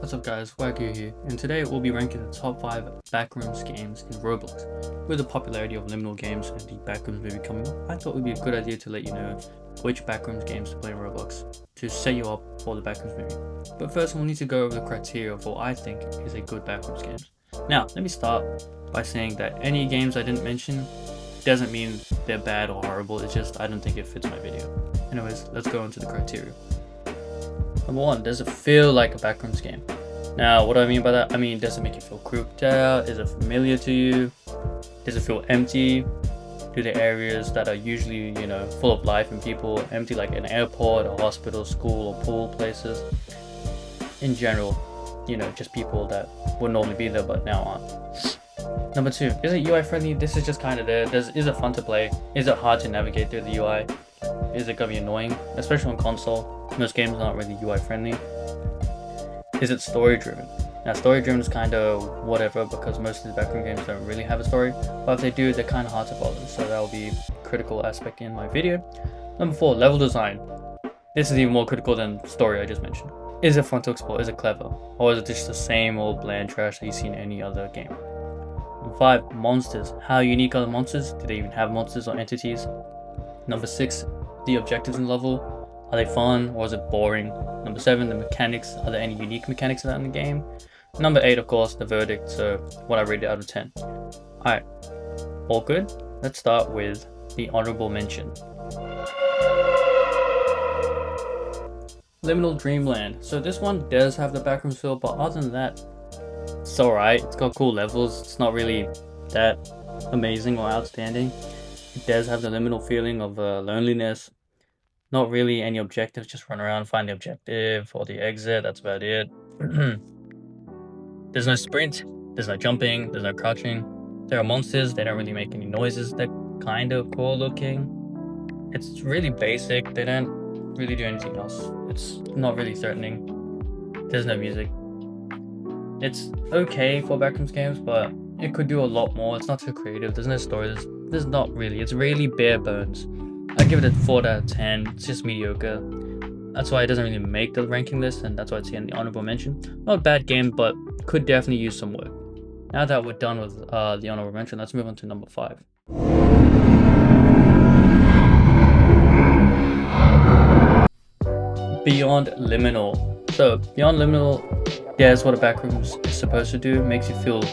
What's up guys, Wagyu here, and today we'll be ranking the top 5 Backrooms games in Roblox. With the popularity of liminal games and the Backrooms movie coming up, I thought it would be a good idea to let you know which Backrooms games to play in Roblox to set you up for the Backrooms movie. But first we'll need to go over the criteria of what I think is a good Backrooms game. Now, let me start by saying that any games I didn't mention doesn't mean they're bad or horrible, it's just I don't think it fits my video. Anyways, let's go into the criteria. Number 1, does it feel like a Backrooms game? Now, what do I mean by that? I mean, does it make you feel creeped out? Is it familiar to you? Does it feel empty? Do the areas that are usually, full of life and people empty, like an airport, a hospital, school, or pool places? In general, just people that would normally be there but now aren't. Number 2, is it UI friendly? This is just kind of there. Is it fun to play? Is it hard to navigate through the UI? Is it gonna be annoying? Especially on console. Most games aren't really UI friendly. Is it story driven? Now story driven is kind of whatever because most of the backroom games don't really have a story, but if they do, they're kind of hard to follow, so that will be a critical aspect in my video. Number 4, level design. This is even more critical than story I just mentioned. Is it fun to explore? Is it clever? Or is it just the same old bland trash that you see in any other game? Number 5, monsters. How unique are the monsters? Do they even have monsters or entities? Number 6, the objectives in the level. Are they fun or is it boring? Number 7, the mechanics. Are there any unique mechanics in the game? Number 8, of course, the verdict. So what I rate it out of 10. Alright, all good? Let's start with the honorable mention. Liminal Dreamland. So this one does have the backroom feel, but other than that, it's alright. It's got cool levels. It's not really that amazing or outstanding. It does have the liminal feeling of loneliness. Not really any objectives, just run around, find the objective or the exit, that's about it. There's no sprint, there's no jumping, there's no crouching. There are monsters, they don't really make any noises, they're kind of cool looking. It's really basic, they don't really do anything else. It's not really threatening. There's no music. It's okay for Backrooms games, but it could do a lot more. It's not too creative, there's no story, there's not really, it's really bare bones. I give it a 4 out of 10, it's just mediocre. That's why it doesn't really make the ranking list, and that's why it's here in the honorable mention. Not a bad game, but could definitely use some work. Now that we're done with the honorable mention, let's move on to number 5. Beyond Liminal. So, Beyond Liminal, there's what a Backrooms is supposed to do. It makes you feel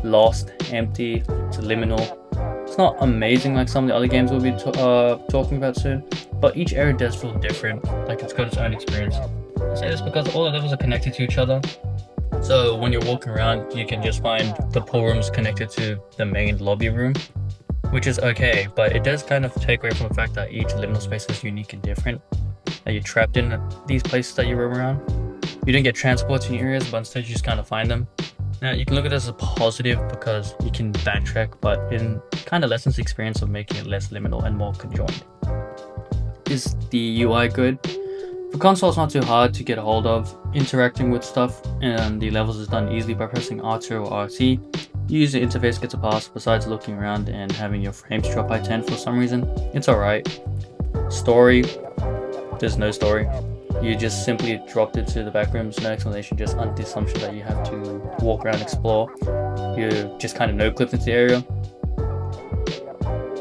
lost, empty, it's liminal. It's not amazing like some of the other games we'll be talking about soon, but each area does feel different, like it's got its own experience. I say this because all the levels are connected to each other, so when you're walking around you can just find the pool rooms connected to the main lobby room, which is okay, but it does kind of take away from the fact that each liminal space is unique and different, that you're trapped in these places that you roam around. You don't get transport to new areas, but instead you just kind of find them. Now, you can look at this as a positive because you can backtrack, but it kind of lessens the experience of making it less liminal and more conjoined. Is the UI good? For console, it's not too hard to get a hold of. Interacting with stuff and the levels is done easily by pressing R2 or RT. User interface gets a pass besides looking around and having your frames drop by 10 for some reason. It's alright. Story, there's no story. You just simply dropped it to the backrooms, no explanation, just under the assumption that you have to walk around and explore. You just kind of no-clipped into the area.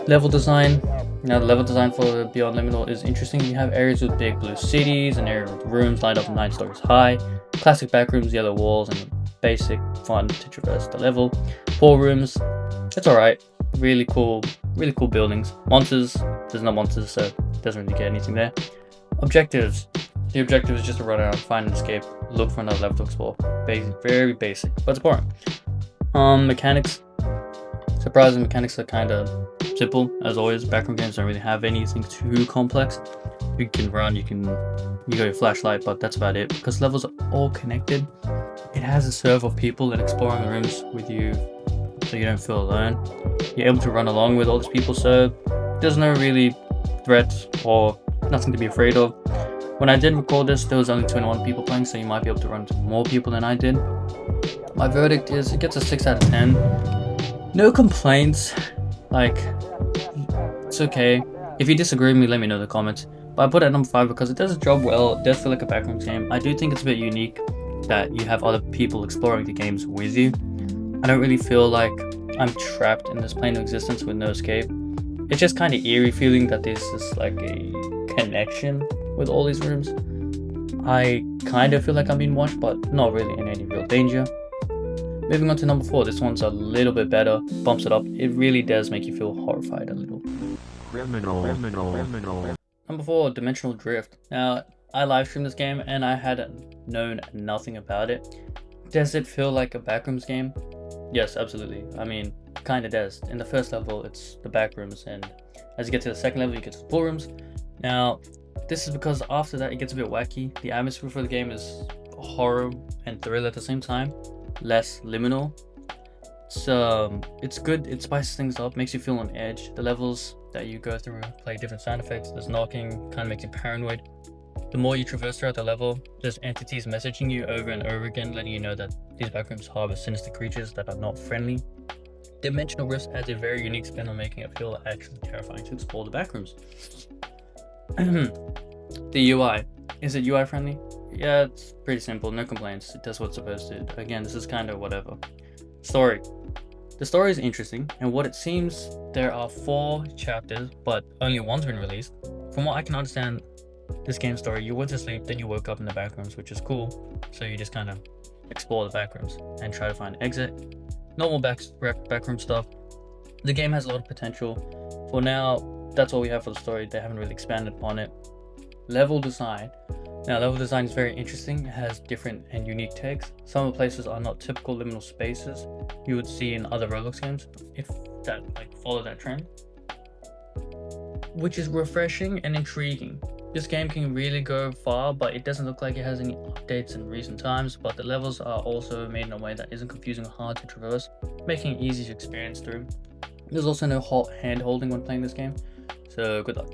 Level design. Now the level design for Beyond Liminal is interesting. You have areas with big blue cities, an area with rooms lined up 9 stories high, classic backrooms, yellow walls, and basic fun to traverse the level. Pool rooms, it's alright. Really cool buildings. Monsters, there's no monsters, so it doesn't really get anything there. Objectives. The objective is just to run around, find an escape, look for another level to explore. Basic, very basic, but it's boring. Mechanics. Surprising mechanics are kind of simple, as always. Backroom games don't really have anything too complex. You can run, you got your flashlight, but that's about it. Because levels are all connected, it has a serve of people and exploring the rooms with you, so you don't feel alone. You're able to run along with all these people, so there's no really threat or nothing to be afraid of. When I did record this, there was only 21 people playing, so you might be able to run into more people than I did. My verdict is it gets a 6 out of 10. No complaints. Like, it's okay. If you disagree with me, let me know in the comments. But I put it at number 5 because it does its job well. It does feel like a Backrooms game. I do think it's a bit unique. that you have other people exploring the games with you. I don't really feel like I'm trapped in this plane of existence with no escape. It's just kind of eerie feeling that there's just like a connection with all these rooms. I kind of feel like I'm being watched, but not really in any real danger. Moving on to number 4, this one's a little bit better, bumps it up. It really does make you feel horrified a little. Number 4, Dimensional Drift. Now, I live streamed this game and I had known nothing about it. Does it feel like a Backrooms game? Yes, absolutely. I mean, kind of does. In the first level, it's the Backrooms, and as you get to the second level, you get to the pool Now, this is because after that, it gets a bit wacky. The atmosphere for the game is horror and thrill at the same time, less liminal. It's good. It spices things up, makes you feel on edge. The levels that you go through play different sound effects. There's knocking, kind of makes you paranoid. The more you traverse throughout the level, there's entities messaging you over and over again, letting you know that these backrooms harbor sinister creatures that are not friendly. Dimensional Rifts adds a very unique spin on making it feel actually terrifying to explore the backrooms. The UI. Is it UI friendly? Yeah, it's pretty simple, no complaints. It does what it's supposed to. Again, this is kind of whatever. Story. The story is interesting, and what it seems, there are 4 chapters, but only one's been released. From what I can understand, this game story, you went to sleep, then you woke up in the backrooms, which is cool. So you just kind of explore the backrooms and try to find an exit. Normal backroom stuff. The game has a lot of potential. For now, that's all we have for the story. They haven't really expanded upon it. Level design. Now, level design is very interesting. It has different and unique tags. Some of the places are not typical liminal spaces you would see in other Roblox games, if that follow that trend, which is refreshing and intriguing. This game can really go far, but it doesn't look like it has any updates in recent times. But the levels are also made in a way that isn't confusing or hard to traverse, making it easy to experience through. There's also no hand holding when playing this game, so good luck.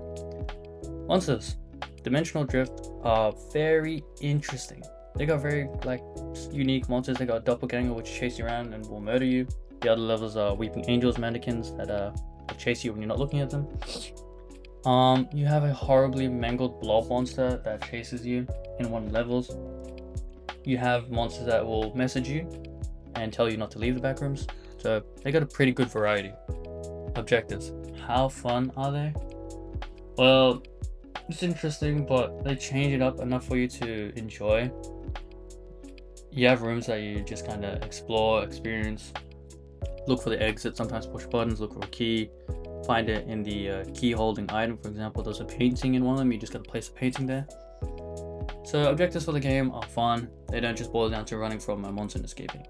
Monsters. Dimensional Drift are very interesting. They got very unique monsters. They got a doppelganger which chase you around and will murder you. The other levels are weeping angels, mannequins that chase you when you're not looking at them. You have a horribly mangled blob monster that chases you in one of the levels. You have monsters that will message you and tell you not to leave the backrooms. So they got a pretty good variety. Objectives. How fun are they? Well, it's interesting, but they change it up enough for you to enjoy. You have rooms that you just kind of explore, experience, look for the exit, sometimes push buttons, look for a key, find it in the key holding item. For example, there's a painting in one of them, you just gotta place a painting there. So objectives for the game are fun. They don't just boil down to running from a monster and escaping.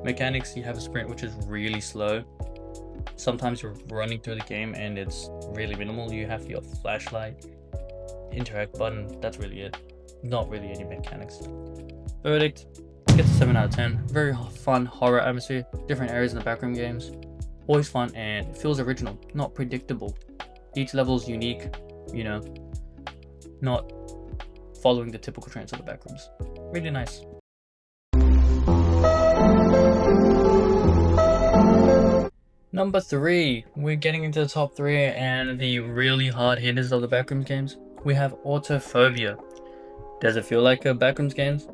Mechanics, you have a sprint which is really slow. Sometimes you're running through the game and it's really minimal. You have your flashlight, interact button, that's really it. Not really any mechanics. Verdict, gets a 7 out of 10. Very fun horror atmosphere, different areas in the backroom games. Always fun and it feels original, not predictable. Each level is unique, not following the typical trends of the backrooms. Really nice. Number 3, we're getting into the top 3 and the really hard hitters of the backrooms games. We have Autophobia. Does it feel like a backrooms games?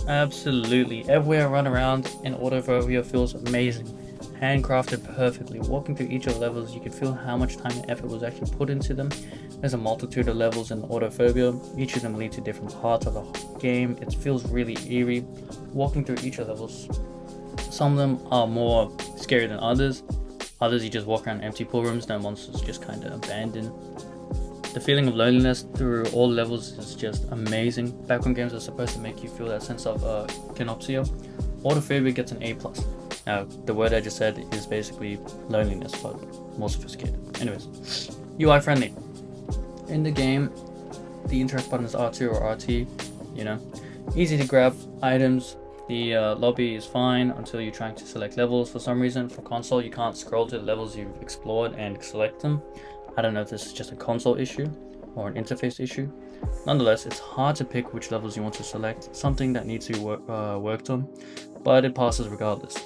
Absolutely. Everywhere I run around in Autophobia feels amazing. Handcrafted perfectly. Walking through each of the levels, you can feel how much time and effort was actually put into them. There's a multitude of levels in Autophobia. Each of them lead to different parts of the game. It feels really eerie. Walking through each of the levels, some of them are more scary than others. Others you just walk around empty pool rooms, no monsters, just kind of abandoned. The feeling of loneliness through all levels is just amazing. Backroom games are supposed to make you feel that sense of canopsia. Autophobia gets an A+. Now, the word I just said is basically loneliness, but more sophisticated. Anyways, UI friendly. In the game, the interact button is R2 or RT, Easy to grab items. The lobby is fine until you're trying to select levels. For some reason, for console, you can't scroll to the levels you've explored and select them. I don't know if this is just a console issue or an interface issue. Nonetheless, it's hard to pick which levels you want to select, something that needs to be worked on, but it passes regardless.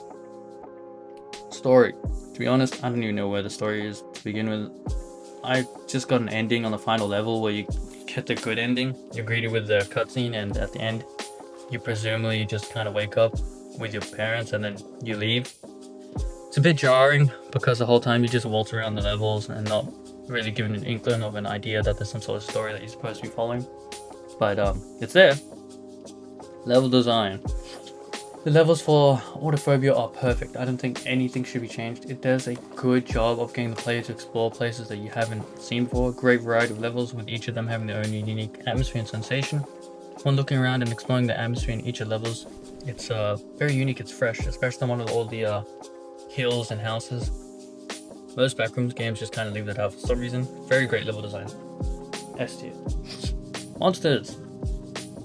Story. To be honest, I don't even know where the story is to begin with. I just got an ending on the final level where you get the good ending. You're greeted with the cutscene, and at the end, you presumably just kind of wake up with your parents and then you leave. It's a bit jarring because the whole time you just waltz around the levels and not really given an inkling of an idea that there's some sort of story that you're supposed to be following. But it's there. Level design. The levels for Autophobia are perfect. I don't think anything should be changed. It does a good job of getting the player to explore places that you haven't seen before. Great variety of levels, with each of them having their own unique atmosphere and sensation. When looking around and exploring the atmosphere in each of the levels, it's very unique, it's fresh, especially the one with all the hills and houses. Most Backrooms games just kind of leave that out for some reason. Very great level design. S tier. Monsters.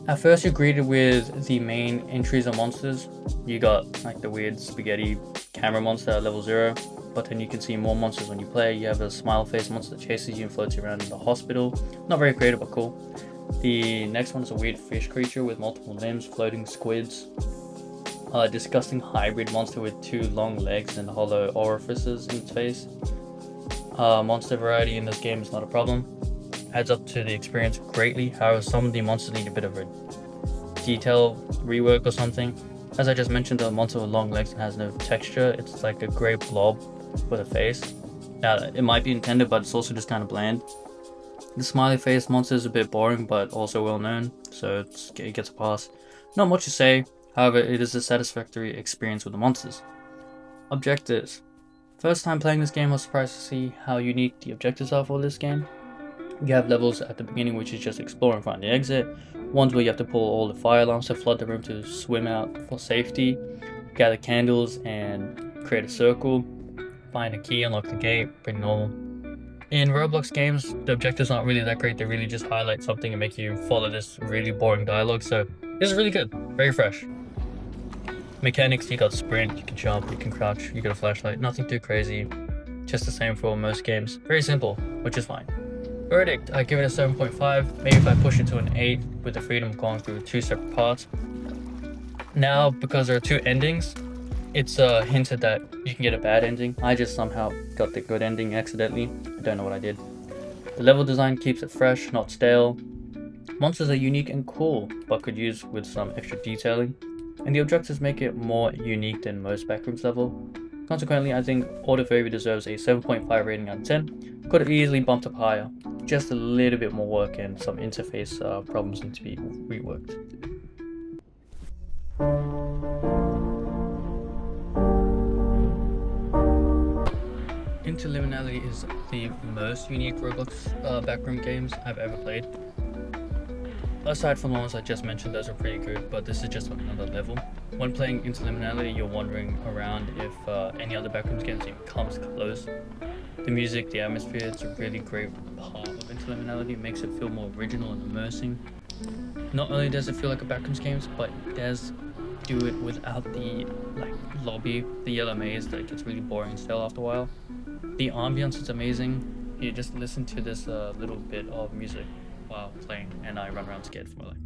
At first you're greeted with the main entries of monsters. You got like the weird spaghetti camera monster at level 0, but then you can see more monsters when you play. You have a smile face monster that chases you and floats you around in the hospital. Not very creative, but cool. The next one is a weird fish creature with multiple limbs, floating squids. A disgusting hybrid monster with 2 long legs and hollow orifices in its face. Monster variety in this game is not a problem. Adds up to the experience greatly. However, some of the monsters need a bit of a detail rework or something. As I just mentioned, the monster with long legs has no texture. It's like a grey blob with a face. Now, it might be intended, but it's also just kind of bland. The smiley face monster is a bit boring, but also well known, so it gets a pass. Not much to say, however, it is a satisfactory experience with the monsters. Objectives. First time playing this game, I was surprised to see how unique the objectives are for this game. You have levels at the beginning which is just explore and find the exit, ones where you have to pull all the fire alarms to flood the room to swim out for safety, gather candles and create a circle, find a key, unlock the gate, pretty normal. In Roblox games, the objectives aren't really that great. They really just highlight something and make you follow this really boring dialogue, so this is really good, very fresh. Mechanics, you got sprint, you can jump, you can crouch, you got a flashlight, nothing too crazy, just the same for most games. Very simple, which is fine. Verdict, I give it a 7.5, maybe if I push it to an 8 with the freedom of going through 2 separate parts. Now, because there are 2 endings, it's hinted that you can get a bad ending. I just somehow got the good ending accidentally. I don't know what I did. The level design keeps it fresh, not stale. Monsters are unique and cool, but could use with some extra detailing. And the objectives make it more unique than most Backrooms level. Consequently, I think Autophobia deserves a 7.5 rating out of 10. Could have easily bumped up higher. Just a little bit more work and some interface problems need to be reworked. Interliminality is the most unique Roblox backroom games I've ever played. Aside from the ones I just mentioned, those are pretty good, but this is just on another level. When playing Interliminality, you're wandering around if any other Backrooms games even comes close. The music, the atmosphere, it's a really great part of Interliminality. It makes it feel more original and immersing. Not only does it feel like a Backrooms game, but it does do it without the lobby, the yellow maze that gets really boring and stale after a while. The ambience is amazing. You just listen to this little bit of music while playing, and I run around scared for my life.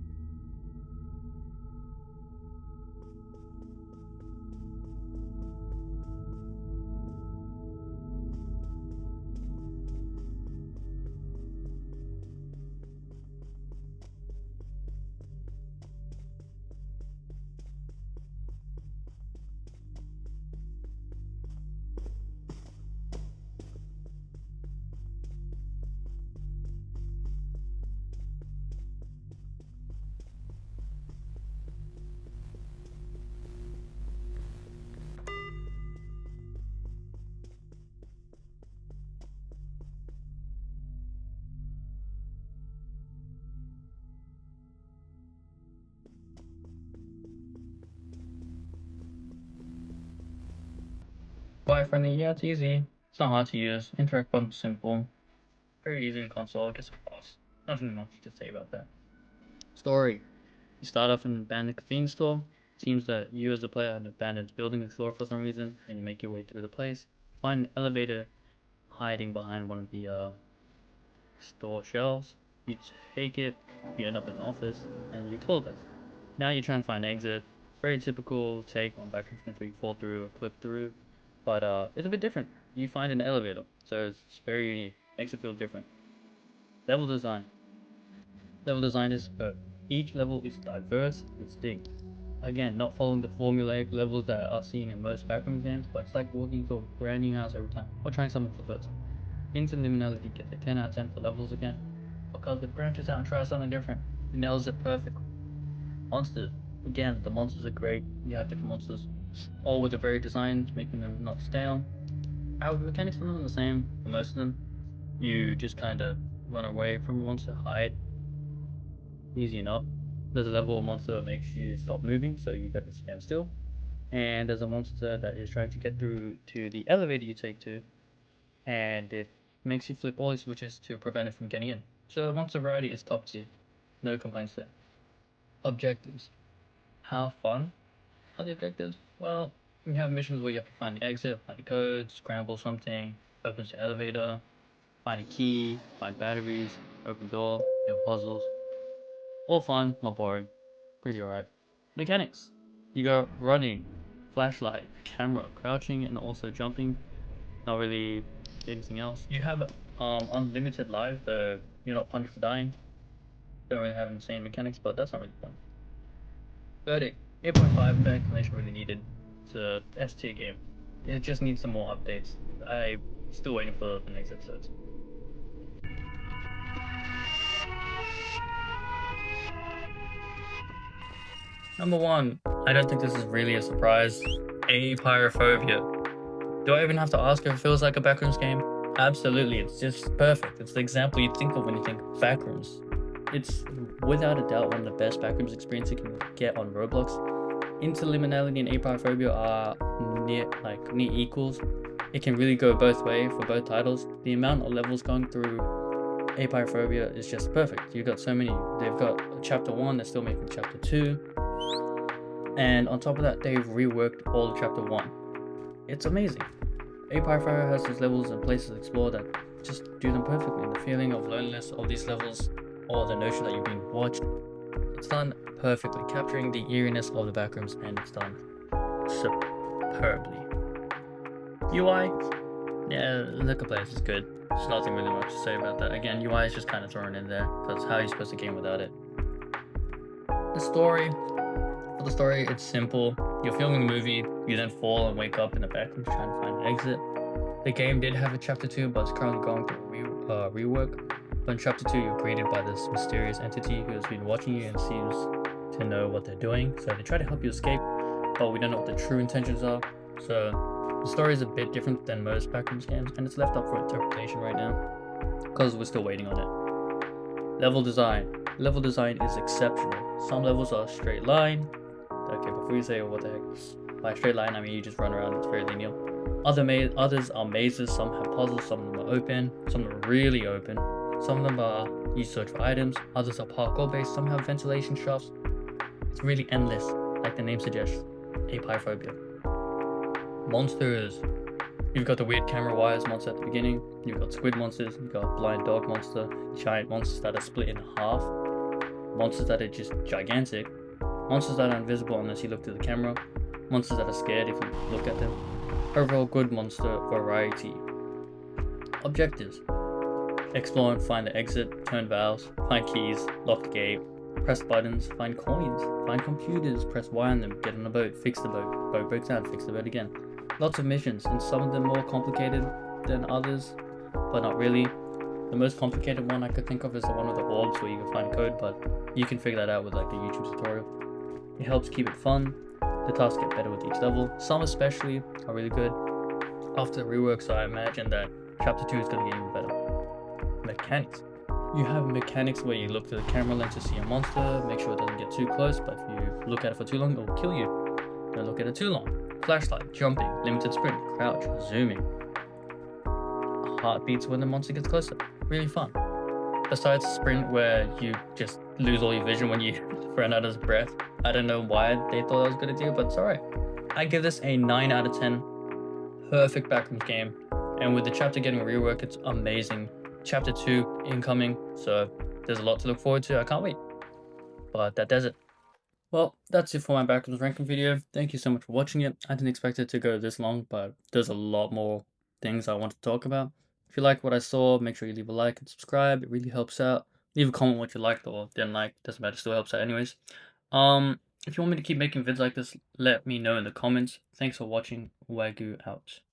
Wi-Fi friendly, yeah, it's easy. It's not hard to use. Interact button's simple. Very easy in console. It gets a pass. Nothing much to say about that. Story. You start off in an abandoned convenience store. It seems that you as the player are in an abandoned building store for some reason, and you make your way through the place. Find an elevator hiding behind one of the store shelves. You take it, you end up in an office, and you close it. Now you're trying to find an exit. Very typical take on Backroom where you fall through or clip through, but it's a bit different. You find an elevator, so it's very makes it feel different. Level design. Level design is good. Each level is diverse and distinct. Again, not following the formulaic levels that are seen in most backroom games, but it's like walking to a brand new house every time, or trying something for the first time. Interliminality gets a 10 out of 10 for levels again, because it branches out and tries something different. It nails it perfectly. Monsters. Again, the monsters are great. You have different monsters, all with a varied design, making them not stale. Our mechanics are not the same for most of them. You just kind of run away from a monster, hide. Easy enough. There's a level of monster that makes you stop moving, so you gotta stand still. And there's a monster that is trying to get through to the elevator you take to, and it makes you flip all the switches to prevent it from getting in. So monster variety is top tier. No complaints there. Objectives. How fun are the objectives? Well, you have missions where you have to find the exit, find the code, scramble something, open the elevator, find a key, find batteries, open door, you have puzzles. All fun, not boring. Pretty alright. Mechanics. You got running, flashlight, camera, crouching, and also jumping. Not really anything else. You have unlimited life, though you're not punished for dying. Don't really have insane mechanics, but that's not really fun. Verdict. 8.5, no explanation really needed. It's a S tier game. It just needs some more updates. I'm still waiting for the next episodes. Number 1. I don't think this is really a surprise. Apeirophobia. Do I even have to ask if it feels like a Backrooms game? Absolutely, it's just perfect. It's the example you think of when you think Backrooms. It's without a doubt one of the best Backrooms experiences you can get on Roblox. Interliminality and apeirophobia are near equals. It can really go both ways for both titles. The amount of levels going through apeirophobia is just perfect. You've got so many. They've got chapter 1, they're still making chapter 2. And on top of that, they've reworked all of chapter 1. It's amazing. Apeirophobia has these levels and places to explore that just do them perfectly. And the feeling of loneliness of these levels, or the notion that you're being watched, it's done perfectly, capturing the eeriness of the backrooms, and it's done superbly. UI, yeah, the complaints is good. There's nothing really much to say about that. Again, UI is just kind of thrown in there, because how are you supposed to game without it? The story, for the story, it's simple. You're filming a movie, you then fall and wake up in the backroom trying to find an exit. The game did have a chapter 2, but it's currently going through rework. But in chapter 2, you're greeted by this mysterious entity who has been watching you and seems to know what they're doing. So they try to help you escape, but we don't know what the true intentions are. So the story is a bit different than most Backrooms games, and it's left up for interpretation right now, because we're still waiting on it. Level design. Level design is exceptional. Some levels are straight line. Okay, before you say what the heck, by straight line I mean you just run around, it's very linear. Others are mazes, some have puzzles, some of them are open, some are really open. Some of them are you search for items, others are parkour based, some have ventilation shafts. It's really endless, like the name suggests. Apeirophobia. Monsters. You've got the weird camera wires monster at the beginning, you've got squid monsters, you've got blind dog monster, giant monsters that are split in half, monsters that are just gigantic, monsters that are invisible unless you look to the camera, monsters that are scared if you look at them. Overall good monster variety. Objectives. Explore and find the exit, turn valves, find keys, lock the gate, press buttons, find coins, find computers, press Y on them, get on a boat, fix the boat, boat breaks down, fix the boat again. Lots of missions, and some of them more complicated than others, but not really. The most complicated one I could think of is the one with the orbs where you can find code, but you can figure that out with like the YouTube tutorial. It helps keep it fun. The tasks get better with each level. Some especially are really good. After the rework, so I imagine that chapter 2 is going to get even better. Mechanics. You have mechanics where you look to the camera lens to see a monster, make sure it doesn't get too close, but if you look at it for too long, it will kill you. Don't look at it too long. Flashlight, jumping, limited sprint, crouch, zooming. Heartbeats when the monster gets closer. Really fun. Besides sprint where you just lose all your vision when you run out of breath. I don't know why they thought that was a good idea, but it's alright. I give this a 9 out of 10. Perfect Backrooms game. And with the chapter getting reworked, it's amazing. Chapter 2 incoming, so there's a lot to look forward to. I can't wait. But that does it. Well, that's it for my Backrooms ranking video. Thank you so much for watching it. I didn't expect it to go this long, but there's a lot more things I want to talk about. If you like what I saw, make sure you leave a like and subscribe. It really helps out. Leave a comment what you liked or didn't like. Doesn't matter. Still helps out anyways. If you want me to keep making vids like this, let me know in the comments. Thanks for watching. Wagyu out.